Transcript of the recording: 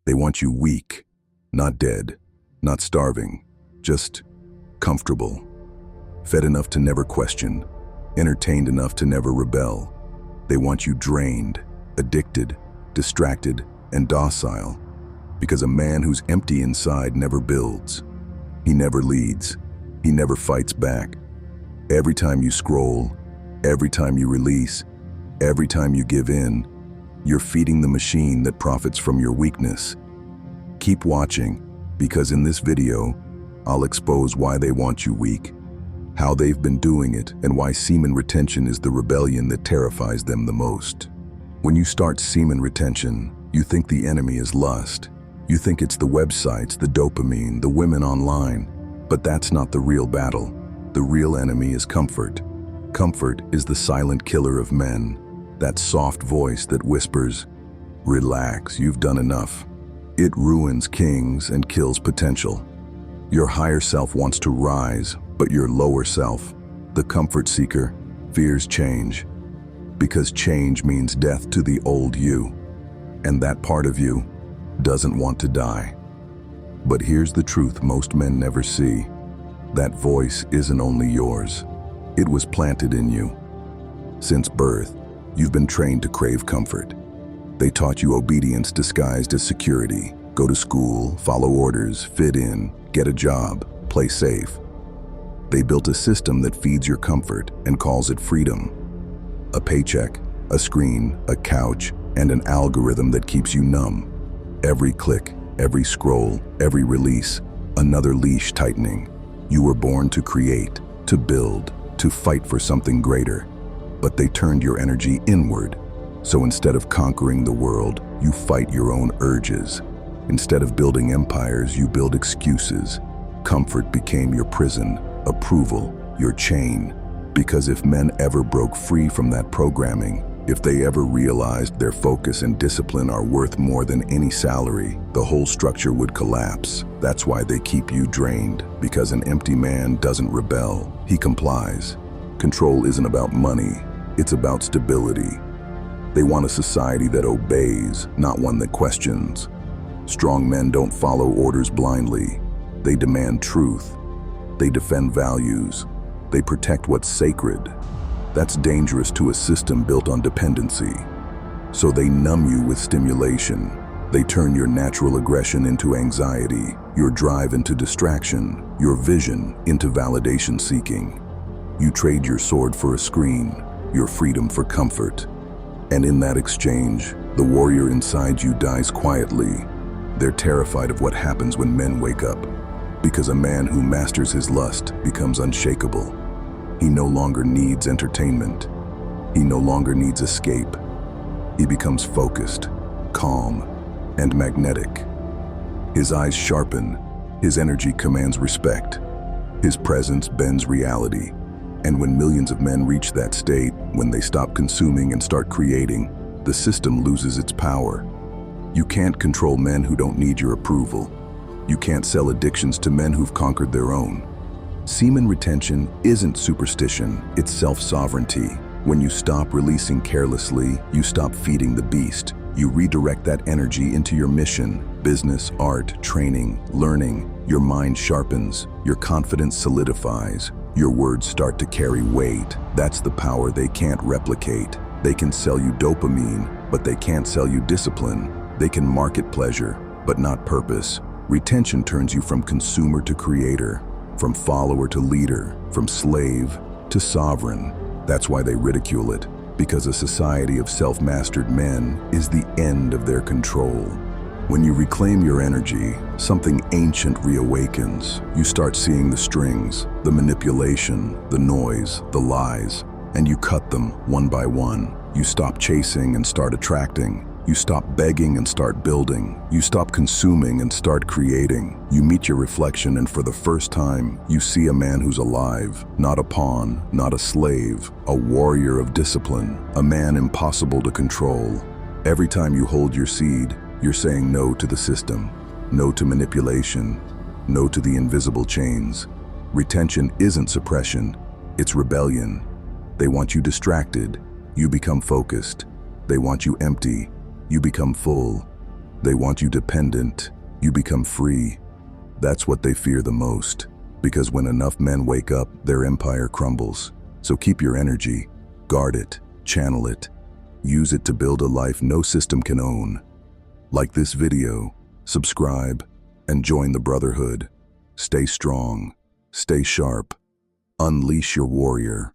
They want you weak, not dead, not starving, just comfortable, fed enough to never question, entertained enough to never rebel. They want you drained, addicted, distracted, and docile, because a man who's empty inside never builds. He never leads. He never fights back. Every time you scroll, every time you release, every time you give in, you're feeding the machine that profits from your weakness. Keep watching, because in this video, I'll expose why they want you weak, how they've been doing it, and why semen retention is the rebellion that terrifies them the most. When you start semen retention, you think the enemy is lust. You think it's the websites, the dopamine, the women online. But that's not the real battle. The real enemy is comfort. Comfort is the silent killer of men. That soft voice that whispers, "Relax, you've done enough." It ruins kings and kills potential. Your higher self wants to rise, but your lower self, the comfort seeker, fears change. Because change means death to the old you. And that part of you doesn't want to die. But here's the truth most men never see. That voice isn't only yours. It was planted in you. Since birth, you've been trained to crave comfort. They taught you obedience disguised as security. Go to school, follow orders, fit in, get a job, play safe. They built a system that feeds your comfort and calls it freedom. A paycheck, a screen, a couch, and an algorithm that keeps you numb. Every click, every scroll, every release, another leash tightening. You were born to create, to build, to fight for something greater. But they turned your energy inward. So instead of conquering the world, you fight your own urges. Instead of building empires, you build excuses. Comfort became your prison, approval, your chain. Because if men ever broke free from that programming, if they ever realized their focus and discipline are worth more than any salary, the whole structure would collapse. That's why they keep you drained, because an empty man doesn't rebel, he complies. Control isn't about money, it's about stability. They want a society that obeys, not one that questions. Strong men don't follow orders blindly. They demand truth. They defend values. They protect what's sacred. That's dangerous to a system built on dependency. So they numb you with stimulation. They turn your natural aggression into anxiety, your drive into distraction, your vision into validation seeking. You trade your sword for a screen, your freedom for comfort. And in that exchange, the warrior inside you dies quietly. They're terrified of what happens when men wake up, because a man who masters his lust becomes unshakable. He no longer needs entertainment. He no longer needs escape. He becomes focused, calm, and magnetic. His eyes sharpen, his energy commands respect. His presence bends reality. And when millions of men reach that state, when they stop consuming and start creating, the system loses its power. You can't control men who don't need your approval. You can't sell addictions to men who've conquered their own. Semen retention isn't superstition, it's self-sovereignty. When you stop releasing carelessly, you stop feeding the beast. You redirect that energy into your mission, business, art, training, learning. Your mind sharpens, your confidence solidifies, your words start to carry weight. That's the power they can't replicate. They can sell you dopamine, but they can't sell you discipline. They can market pleasure, but not purpose. Retention turns you from consumer to creator, from follower to leader, from slave to sovereign. That's why they ridicule it, because a society of self-mastered men is the end of their control. When you reclaim your energy, something ancient reawakens. You start seeing the strings, the manipulation, the noise, the lies, and you cut them one by one. You stop chasing and start attracting. You stop begging and start building. You stop consuming and start creating. You meet your reflection, and for the first time, you see a man who's alive, not a pawn, not a slave, a warrior of discipline, a man impossible to control. Every time you hold your seed, you're saying no to the system, no to manipulation, no to the invisible chains. Retention isn't suppression, it's rebellion. They want you distracted, you become focused. They want you empty, you become full. They want you dependent. You become free. That's what they fear the most, because when enough men wake up, their empire crumbles. So keep your energy, guard it, channel it, use it to build a life no system can own. Like this video, subscribe, and join the brotherhood. Stay strong, stay sharp, unleash your warrior.